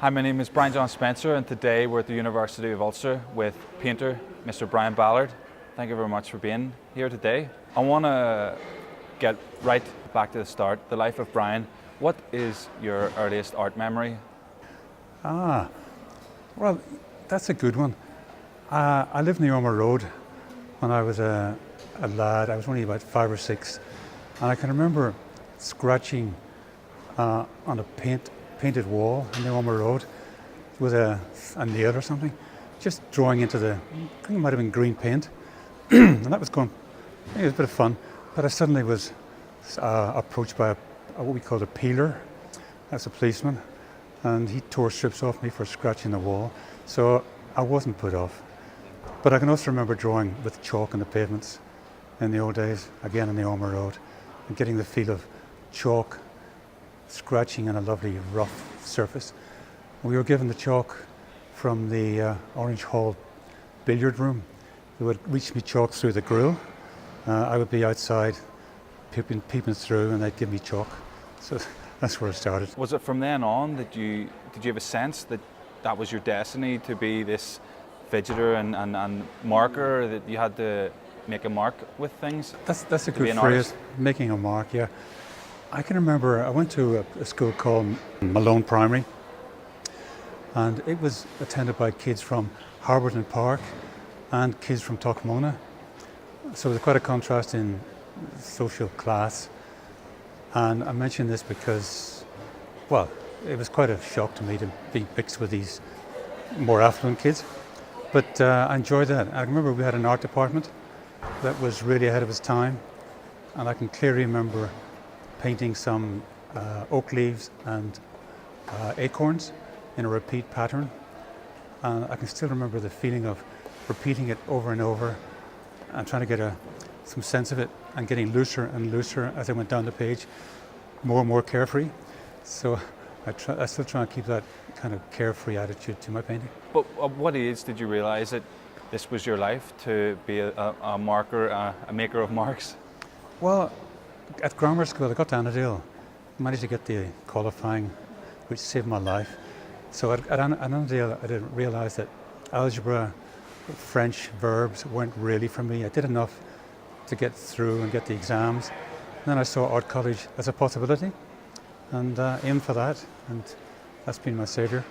Hi, my name is Brian John Spencer, and today we're at the University of Ulster with painter Mr. Brian Ballard. Thank you very much for being here today. I want to get right back to the start, the life of Brian. What is your earliest art memory? Well, that's a good one. I lived near Ormer Road when I was a lad. I was only about 5 or 6, and I can remember scratching on a painted wall in the Ormer Road with a nail or something, just drawing into I think it might have been green paint, and that was going. It was a bit of fun, but I suddenly was approached by what we called a peeler. That's a policeman, and he tore strips off me for scratching the wall. So I wasn't put off. But I can also remember drawing with chalk on the pavements in the old days, again on the Ormer Road, and getting the feel of chalk scratching on a lovely rough surface. We were given the chalk from the Orange Hall billiard room. They would reach me chalk through the grill. I would be outside peeping through, and they'd give me chalk. So that's where it started. Was it from then on that did you have a sense that that was your destiny, to be this fidgeter and marker, that you had to make a mark with things? That's a good phrase, making a mark, yeah. I can remember I went to a school called Malone Primary, and it was attended by kids from Harberton Park and kids from Tuckmona. So there was quite a contrast in social class. And I mention this because, well, it was quite a shock to me to be mixed with these more affluent kids. But I enjoyed that. I remember we had an art department that was really ahead of its time, and I can clearly remember painting some oak leaves and acorns in a repeat pattern. And I can still remember the feeling of repeating it over and over and trying to get some sense of it, and getting looser and looser as I went down the page, more and more carefree. So I still try and keep that kind of carefree attitude to my painting. But at what age did you realise that this was your life, to be a marker, a maker of marks? Well, at grammar school I got to Annandale, managed to get the qualifying, which saved my life. So at Annandale I didn't realise that algebra, French verbs weren't really for me. I did enough to get through and get the exams. And then I saw art college as a possibility, and aimed for that, and that's been my saviour.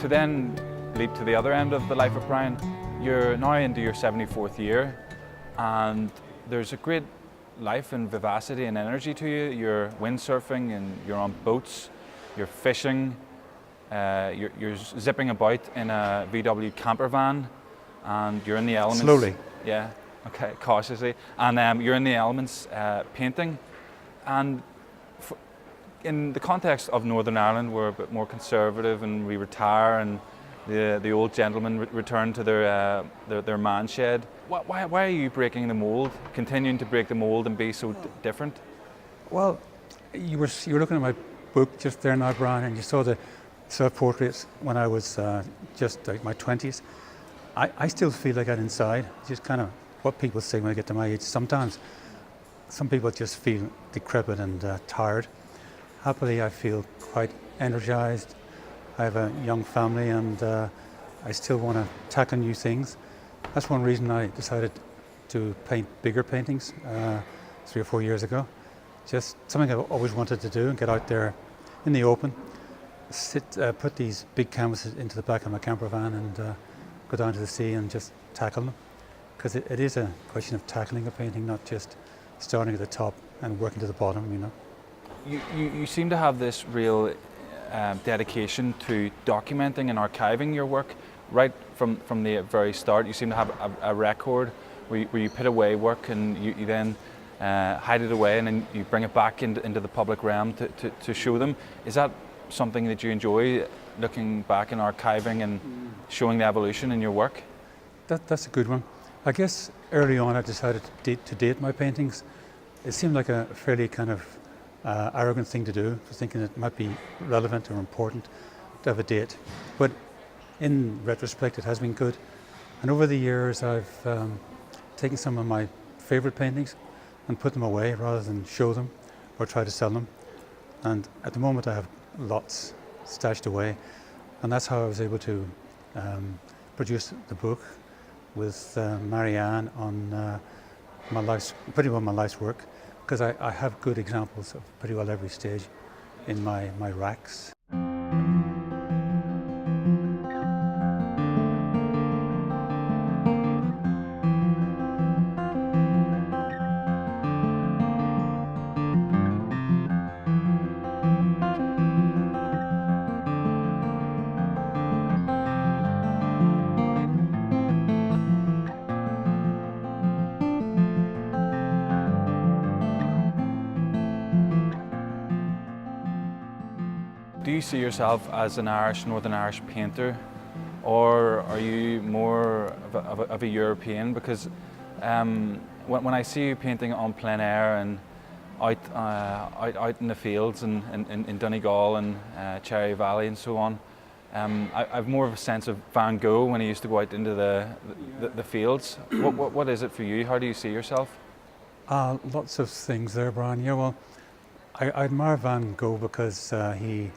To then leap to the other end of the life of Brian, you're now into your 74th year, and there's a great life and vivacity and energy to you. You're windsurfing and you're on boats, you're fishing, you're zipping about in a VW camper van, and you're in the elements. Slowly. Yeah, okay, cautiously. And you're in the elements painting. And in the context of Northern Ireland, we're a bit more conservative, and we retire, and the old gentlemen return to their man shed. Why are you breaking the mould, continuing to break the mould and be so different? Well, you were looking at my book just there now, Brian, and you saw the self-portraits when I was just like my 20s. I still feel like that inside, just kind of what people say when I get to my age. Sometimes some people just feel decrepit and tired. Happily, I feel quite energized. I have a young family, and I still want to tackle new things. That's one reason I decided to paint bigger paintings 3 or 4 years ago. Just something I've always wanted to do, and get out there in the open, put these big canvases into the back of my camper van, and go down to the sea and just tackle them. Because it is a question of tackling a painting, not just starting at the top and working to the bottom, you know. You seem to have this real dedication to documenting and archiving your work right from the very start. You seem to have a record where you put away work, and you then hide it away, and then you bring it back into the public realm to show them. Is that something that you enjoy, looking back and archiving and showing the evolution in your work? That's a good one. I guess early on I decided to date my paintings. It seemed like a fairly kind of arrogant thing to do, for thinking it might be relevant or important to have a date. But in retrospect, it has been good. And over the years, I've taken some of my favorite paintings and put them away rather than show them or try to sell them. And at the moment, I have lots stashed away. And that's how I was able to produce the book with Marianne on pretty well my life's work, because I have good examples of pretty well every stage in my racks. Do you see yourself as an Northern Irish painter, or are you more of a European? Because when I see you painting on plein air and out in the fields and in Donegal and Cherry Valley and so on, I've more of a sense of Van Gogh when he used to go out into the fields. What is it for you? How do you see yourself? Lots of things there, Brian. Yeah, well, I admire Van Gogh because he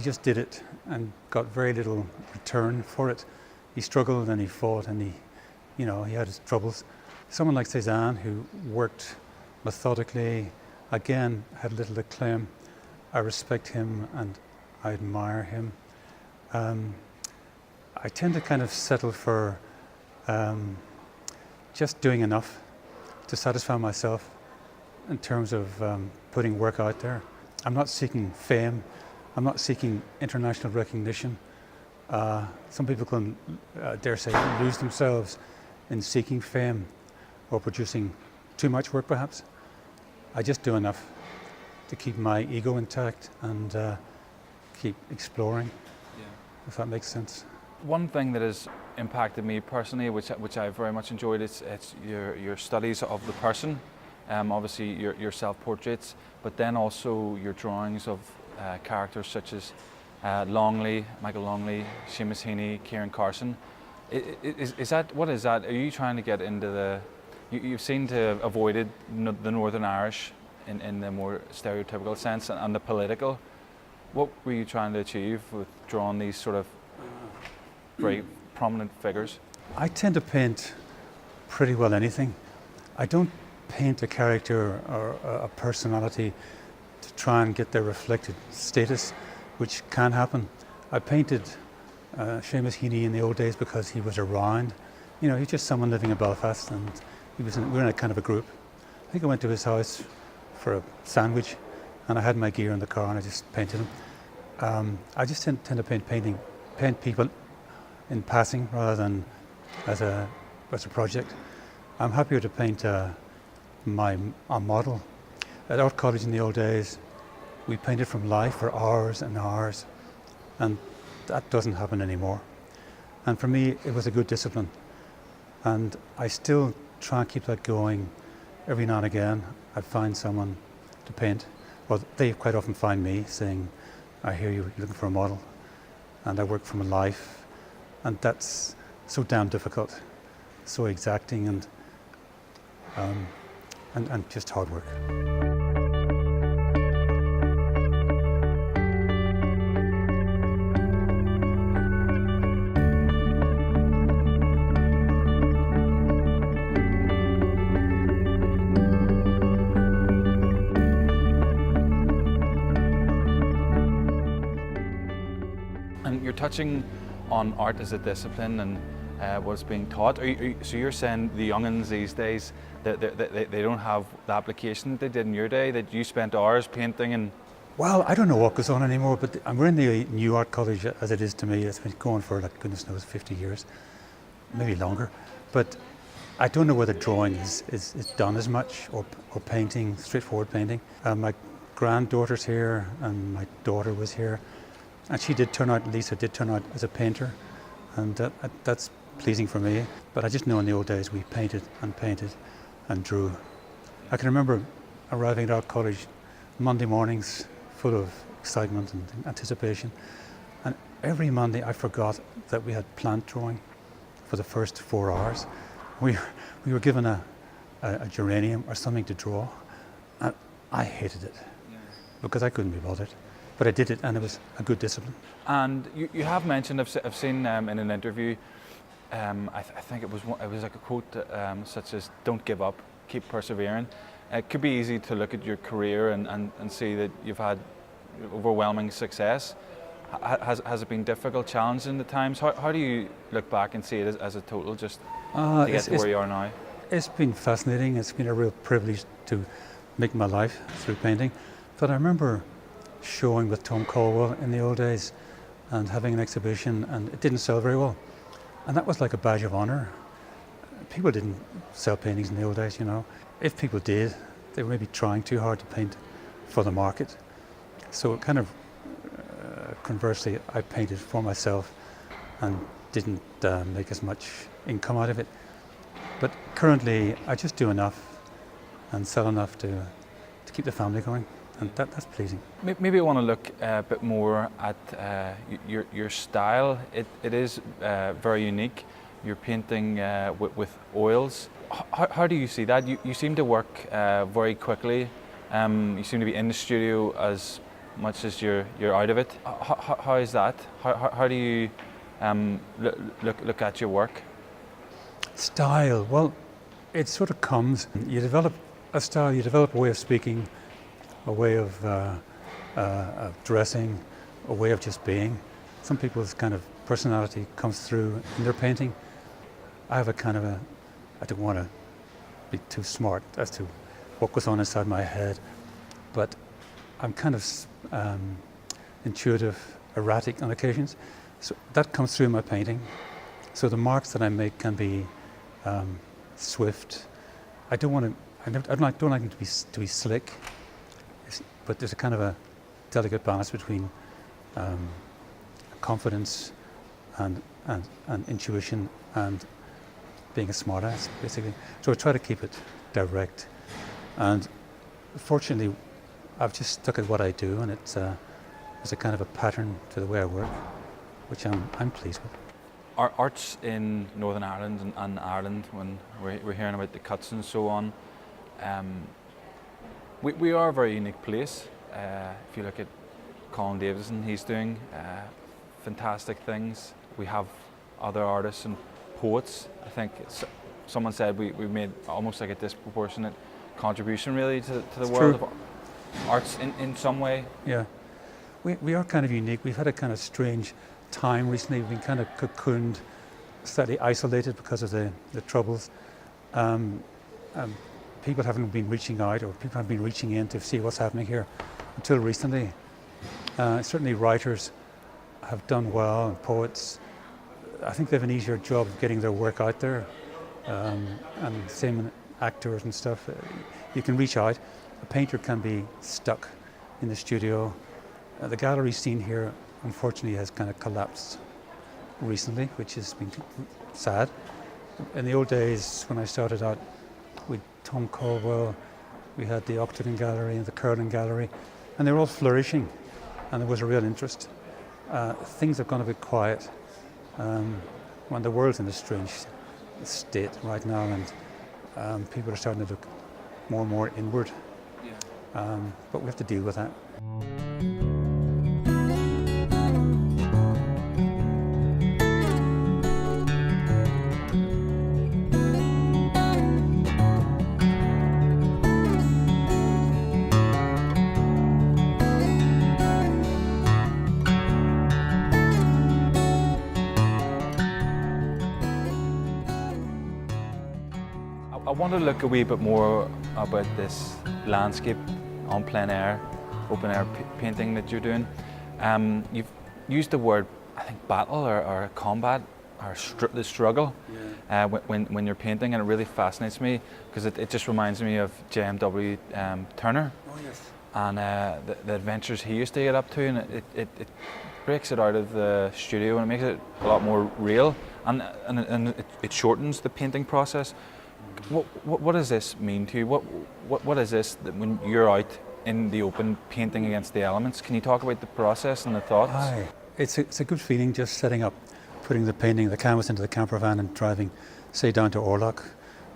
just did it and got very little return for it. He struggled and he fought and he had his troubles. Someone like Cézanne, who worked methodically, again had little acclaim. I respect him and I admire him. I tend to kind of settle for just doing enough to satisfy myself in terms of putting work out there. I'm not seeking fame. I'm not seeking international recognition. Some people can, dare say, lose themselves in seeking fame or producing too much work, perhaps. I just do enough to keep my ego intact and keep exploring, if that makes sense. One thing that has impacted me personally, which I very much enjoyed, it's your studies of the person. Obviously your self-portraits, but then also your drawings of characters such as Michael Longley, Seamus Heaney, Kieran Carson. What is that? Are you trying to get into you seem to have avoided the Northern Irish in the more stereotypical sense and the political. What were you trying to achieve with drawing these sort of very prominent figures? I tend to paint pretty well anything. I don't paint a character or a personality to try and get their reflected status, which can happen. I painted Seamus Heaney in the old days because he was around. He's just someone living in Belfast, and we were in a kind of a group. I think I went to his house for a sandwich, and I had my gear in the car, and I just painted him. I just tend to paint people in passing rather than as a project. I'm happier to paint a model. At art college in the old days, we painted from life for hours and hours, and that doesn't happen anymore. And for me, it was a good discipline, and I still try and keep that going. Every now and again, I find someone to paint. Well, they quite often find me saying, "I hear you're looking for a model," and I work from a life, and that's so damn difficult, so exacting, and just hard work. And you're touching on art as a discipline and what's being taught. So you're saying the young'uns these days, they don't have the application that they did in your day, that you spent hours painting and... Well, I don't know what goes on anymore, but we're in the new art college as it is to me. It's been going for, like, goodness knows, 50 years, maybe longer. But I don't know whether drawing is done as much, or painting, straightforward painting. My granddaughter's here and my daughter was here. And she did turn out, Lisa did turn out as a painter, and that's pleasing for me. But I just know in the old days we painted and drew. I can remember arriving at art college Monday mornings full of excitement and anticipation. And every Monday I forgot that we had plant drawing for the first 4 hours. We were given a geranium or something to draw, and I hated it because I couldn't be bothered. But I did it, and it was a good discipline. And you have mentioned, I've seen in an interview, I think it was like a quote such as "Don't give up, keep persevering." It could be easy to look at your career and see that you've had overwhelming success. Has it been difficult, challenging at times? How do you look back and see it as a total, just to get to where you are now? It's been fascinating. It's been a real privilege to make my life through painting. But I remember showing with Tom Caldwell in the old days and having an exhibition, and it didn't sell very well. And that was like a badge of honour. People didn't sell paintings in the old days, you know. If people did, they were maybe trying too hard to paint for the market. So it kind of, conversely, I painted for myself and didn't make as much income out of it. But currently, I just do enough and sell enough to keep the family going, and that's pleasing. Maybe I want to look a bit more at your style. It is very unique. You're painting with oils. How do you see that? You seem to work very quickly. You seem to be in the studio as much as you're out of it. How is that? How do you look at your work? Style, well, it sort of comes. You develop a style, you develop a way of speaking, a way of dressing, a way of just being. Some people's kind of personality comes through in their painting. I have a kind of I don't want to be too smart as to what goes on inside my head, but I'm kind of intuitive, erratic on occasions. So that comes through in my painting. So the marks that I make can be swift. I don't like them to be slick, but there's a kind of a delicate balance between confidence and intuition and being a smartass, basically. So I try to keep it direct. And fortunately, I've just stuck at what I do, and it's a kind of a pattern to the way I work, which I'm pleased with. Arts in Northern Ireland and Ireland, when we're hearing about the cuts and so on, we are a very unique place. If you look at Colin Davison, he's doing fantastic things. We have other artists and poets. I think someone said we made almost like a disproportionate contribution really to the world of arts in some way. Yeah, we are kind of unique. We've had a kind of strange time recently. We've been kind of cocooned, slightly isolated because of the troubles. People haven't been reaching out, or people haven't been reaching in to see what's happening here until recently. Certainly writers have done well, and poets. I think they have an easier job of getting their work out there, and same in actors and stuff. You can reach out. A painter can be stuck in the studio. The gallery scene here, unfortunately, has kind of collapsed recently, which has been sad. In the old days, when I started out with Tom Caldwell, we had the Octagon Gallery and the Curling Gallery, and they were all flourishing, and there was a real interest. Things have gone a bit quiet when the world's in a strange state right now, and people are starting to look more and more inward. Yeah. But we have to deal with that. I want to look a wee bit more about this landscape on plein air, open air painting that you're doing. You've used the word, I think, battle or combat or the struggle when you're painting, and it really fascinates me because it just reminds me of J.M.W. Turner. Oh, yes. And the adventures he used to get up to, and it breaks it out of the studio and it makes it a lot more real, and it shortens the painting process. What does this mean to you? What is this that when you're out in the open painting against the elements? Can you talk about the process and the thoughts? Aye. It's a good feeling just setting up, putting the painting, the canvas into the camper van and driving, say, down to Orlock,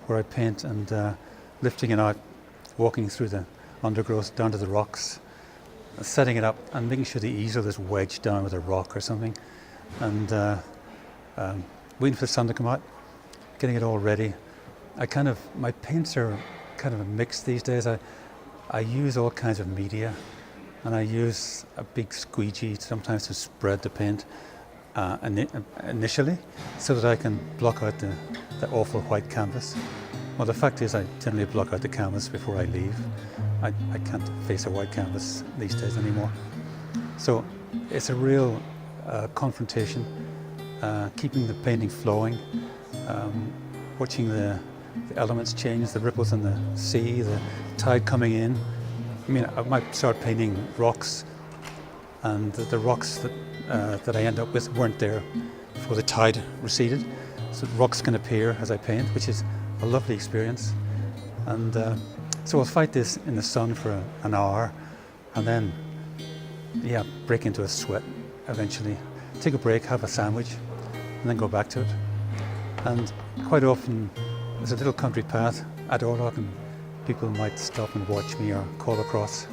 where I paint, and lifting it out, walking through the undergrowth down to the rocks, setting it up and making sure the easel is wedged down with a rock or something, and waiting for the sun to come out, getting it all ready. My paints are kind of a mix these days. I use all kinds of media, and I use a big squeegee sometimes to spread the paint initially, so that I can block out the awful white canvas. Well, the fact is I generally block out the canvas before I leave. I can't face a white canvas these days anymore. So it's a real confrontation, keeping the painting flowing, watching the elements change, the ripples in the sea, the tide coming in. I mean, I might start painting rocks, and the rocks that I end up with weren't there before the tide receded. So rocks can appear as I paint, which is a lovely experience. And so I'll fight this in the sun for an hour, and then, break into a sweat eventually. Take a break, have a sandwich, and then go back to it. And quite often, there's a little country path at Orlock, and people might stop and watch me or call across.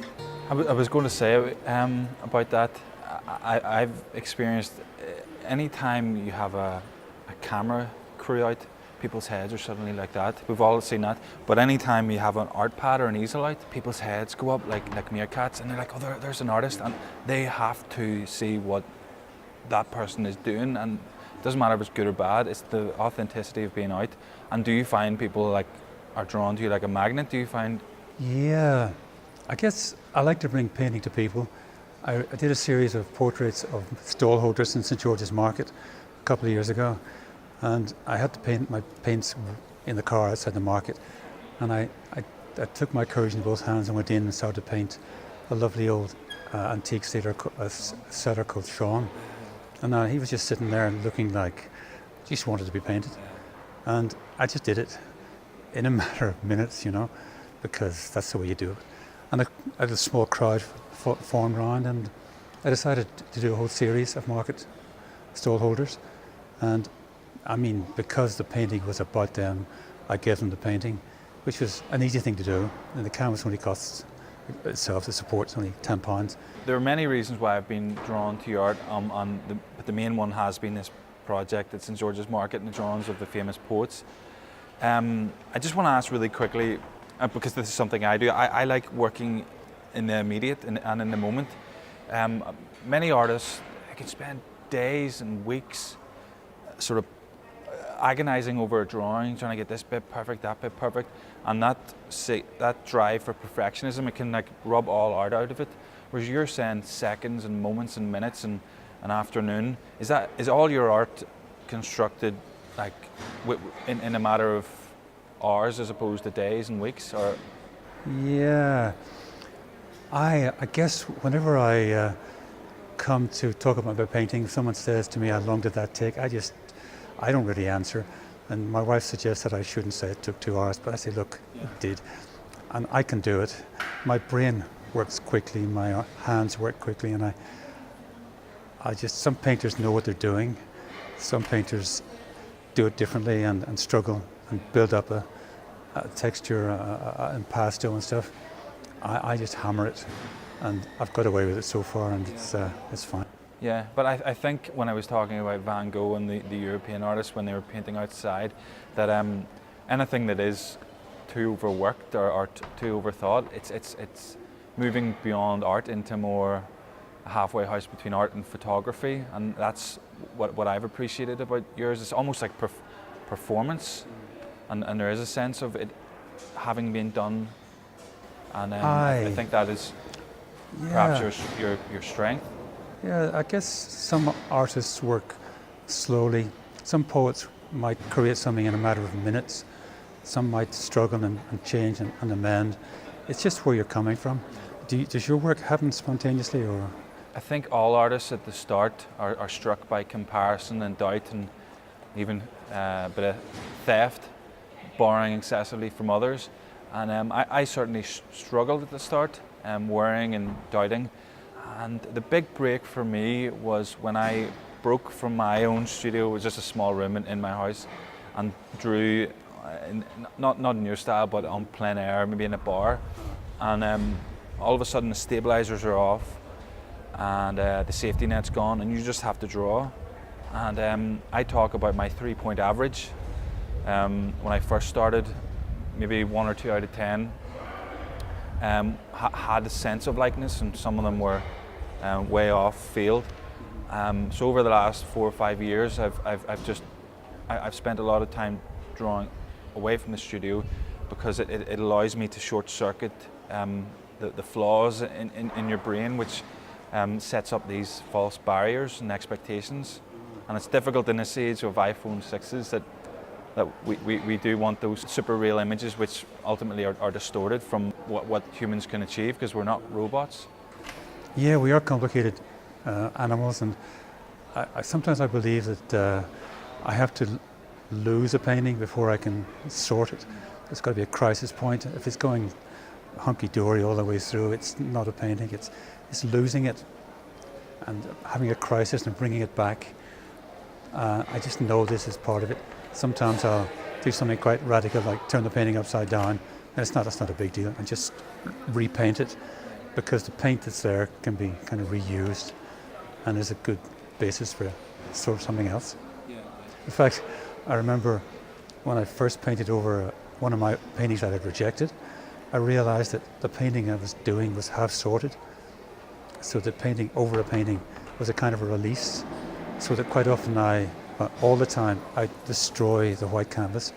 I was going to say about that. I've experienced any time you have a camera crew out, people's heads are suddenly like that. We've all seen that. But any time you have an art pad or an easel out, people's heads go up like meerkats, and they're like, oh, there's an artist, and they have to see what that person is doing, and it doesn't matter if it's good or bad. It's the authenticity of being out. And do you find people are drawn to you like a magnet? Do you find? Yeah, I guess I like to bring painting to people. I did a series of portraits of stallholders in St George's Market a couple of years ago, and I had to paint my paints in the car outside the market, and I took my courage in both hands and went in and started to paint a lovely old antique setter called Sean, and he was just sitting there looking like he just wanted to be painted, and I just did it in a matter of minutes, because that's the way you do it. And I had a small crowd formed around, and I decided to do a whole series of market stallholders. And I mean, because the painting was about them, I gave them the painting, which was an easy thing to do. And the canvas only costs itself, the support's only £10. There are many reasons why I've been drawn to your art, but the main one has been this project at St George's Market and the drawings of the famous poets. I just want to ask really quickly, because this is something I do, I like working in the immediate and in the moment. Many artists, they can spend days and weeks sort of agonizing over a drawing, trying to get this bit perfect, that bit perfect, and that drive for perfectionism, it can rub all art out of it. Whereas you're saying seconds and moments and minutes and an afternoon. Is all your art constructed in a matter of hours as opposed to days and weeks? Or Yeah, I guess whenever I come to talk about my painting, if someone says to me, how long did that take? I don't really answer. And my wife suggests that I shouldn't say it took 2 hours, but I say, look, it did. And I can do it. My brain works quickly, my hands work quickly, and some painters know what they're doing. Some painters do it differently and struggle and build up a texture and pasto and stuff. I just hammer it, and I've got away with it so far, and it's fine. Yeah, but I think when I was talking about Van Gogh and the European artists when they were painting outside, that anything that is too overworked or too overthought, it's moving beyond art into more a halfway house between art and photography, and that's what I've appreciated about yours. It's almost like performance, and there is a sense of it having been done, and I think that is perhaps your strength. Yeah, I guess some artists work slowly. Some poets might create something in a matter of minutes. Some might struggle and change and amend. It's just where you're coming from. Does your work happen spontaneously, or I think all artists at the start are struck by comparison and doubt, and even a bit of theft, borrowing excessively from others. And I certainly struggled at the start, worrying and doubting. And the big break for me was when I broke from my own studio. It was just a small room in my house, and drew, not in your style, but on plein air, maybe in a bar. And all of a sudden the stabilizers are off, and the safety net's gone, and you just have to draw. And I talk about my 3-point average. When I first started, maybe 1 or 2 out of 10 had a sense of likeness, and some of them were way off field. So over the last 4 or 5 years, I've spent a lot of time drawing away from the studio, because it allows me to short circuit the flaws in your brain, which sets up these false barriers and expectations. And it's difficult in this age of iPhone 6s that we do want those super real images, which ultimately are distorted from what humans can achieve, because we're not robots. Yeah, we are complicated animals, and sometimes I believe that I have to lose a painting before I can sort it. There's got to be a crisis point. If it's going hunky-dory all the way through, it's not a painting. It's losing it and having a crisis and bringing it back. I just know this is part of it. Sometimes I'll do something quite radical, like turn the painting upside down. And that's not a big deal, and just repaint it, because the paint that's there can be kind of reused, and is a good basis for sort of something else. Yeah. In fact, I remember when I first painted over one of my paintings that I'd rejected, I realized that the painting I was doing was half sorted. So the painting over a painting was a kind of a release, so that quite often all the time, I destroy the white canvas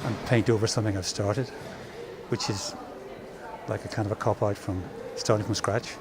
and paint over something I've started, which is like a kind of a cop-out from starting from scratch.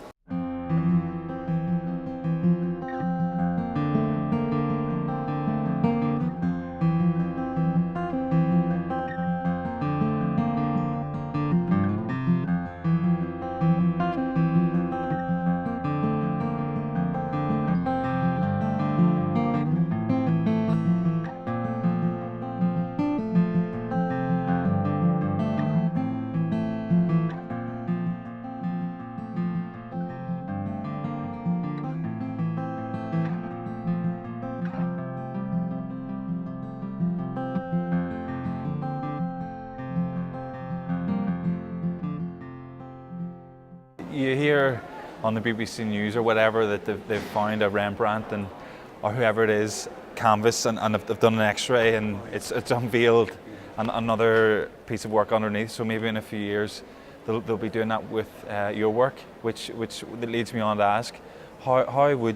You hear on the BBC News or whatever that they've found a Rembrandt or whoever it is canvas, and they've done an X-ray, and it's unveiled another piece of work underneath. So maybe in a few years they'll be doing that with your work, which leads me on to ask, how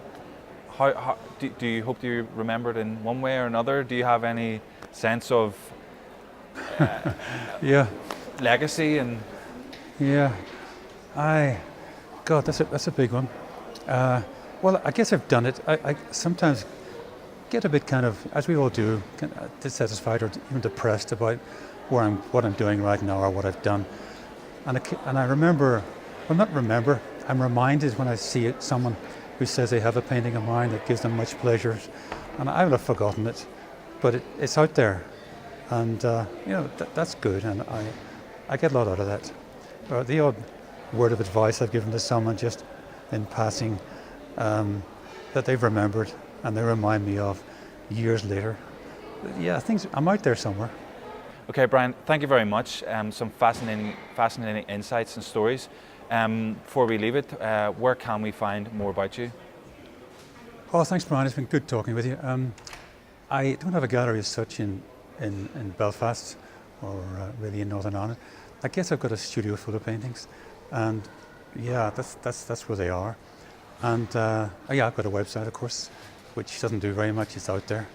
do you hope to remember it in one way or another? Do you have any sense of yeah, legacy? And yeah, God, that's a big one. Well, I guess I've done it. I sometimes get a bit kind of, as we all do, dissatisfied or even depressed about what I'm doing right now or what I've done. And I remember, well, not remember, I'm reminded when I see someone who says they have a painting of mine that gives them much pleasure, and I would have forgotten it, but it's out there, and that's good, and I get a lot out of that. The odd word of advice I've given to someone just in passing, that they've remembered and they remind me of years later. Yeah, I'm out there somewhere. Okay, Brian, thank you very much. Some fascinating insights and stories. Before we leave it, where can we find more about you? Oh, thanks, Brian. It's been good talking with you. I don't have a gallery as such in Belfast or really in Northern Ireland. I guess I've got a studio full of paintings, and yeah, that's where they are. And I've got a website, of course, which doesn't do very much. It's out there.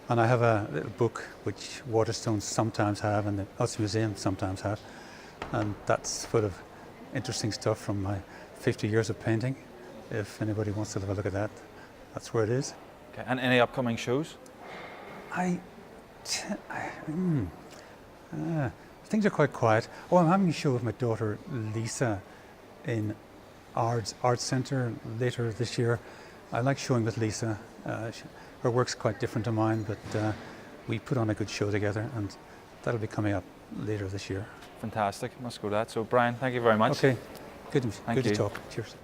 And I have a little book which Waterstones sometimes have, and the Arts Museum sometimes have, and that's full of interesting stuff from my 50 years of painting. If anybody wants to have a look at that, that's where it is. Okay. And any upcoming shows? Things are quite quiet. Oh, I'm having a show with my daughter Lisa in Arts Centre later this year. I like showing with Lisa. Her work's quite different to mine, but we put on a good show together, and that'll be coming up later this year. Fantastic. Must go to that. So Brian, thank you very much. Okay, good Thank to you. talk. Cheers.